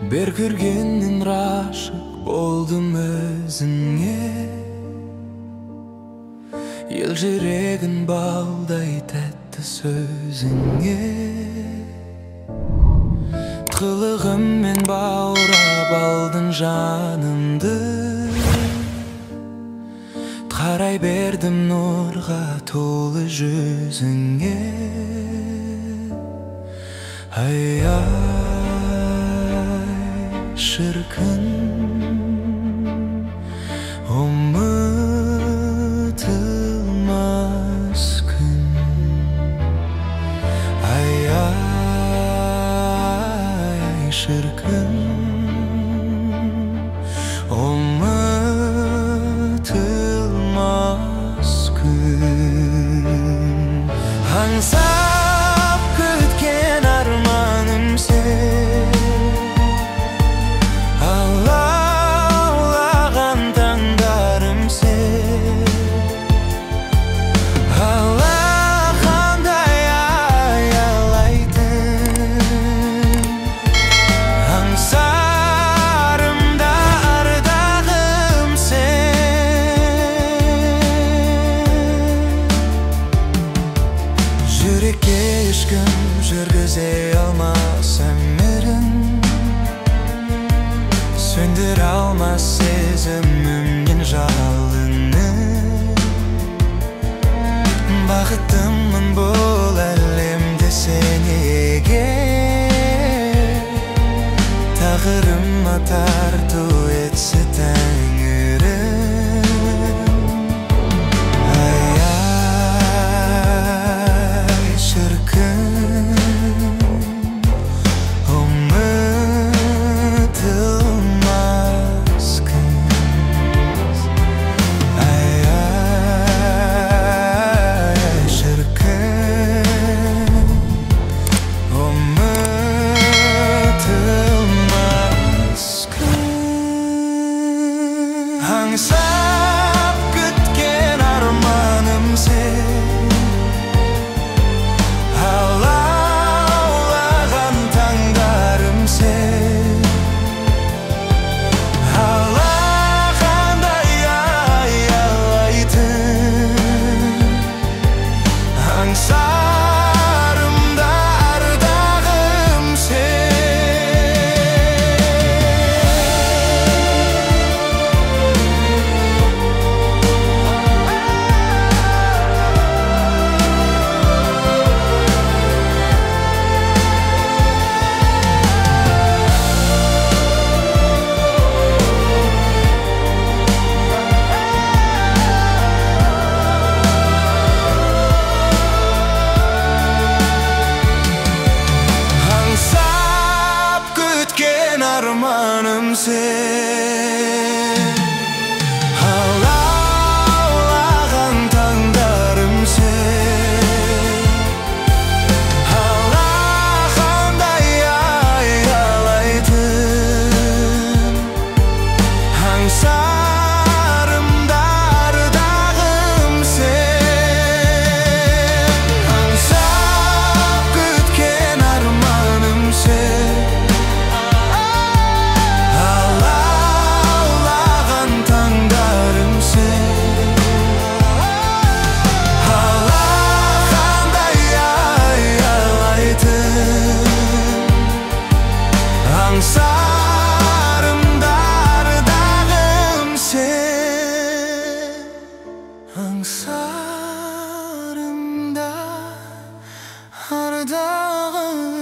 Бер көргеннен ғашық болдым өзіңе. Ел жүрегін балдай тәтті сөзіңе. Қылығыммен баурап алдың жанымды. Қарай бердім нұрға толы жүзіңе. Шіркін ұмытылмас күн. Шіркін ұмытылмас күн. Аңсап күткен арманым сен, алаулаған таңдарым сен. Алақандай аялайтын аңсарымда ардағым сен. Жүрекке ешкім жүргізе алмас өмірін, сөндіре алмас сезімімнен жалыны. Бақыттымын бұл әлемде сен егер, тағдырыма тарту етсе Тәңірім. Шіркін ұмытылмас күн. Шіркін ұмытылмас күн. Аңсап күткен арманым сен, алаулаған таңдарым сен. Алақандай аялайтын аңсарымда ардағым сен. Аңсап күткен арманым сен, алаулаған таңдарым сен. Алақандай аялайтын аңсарымда ардағым сен. Аңсап күткен арманым сен, алаулаған таңдарым сен. Алақандай аялайтын аңсарымда ардағым сен. Аңсарымда ардағым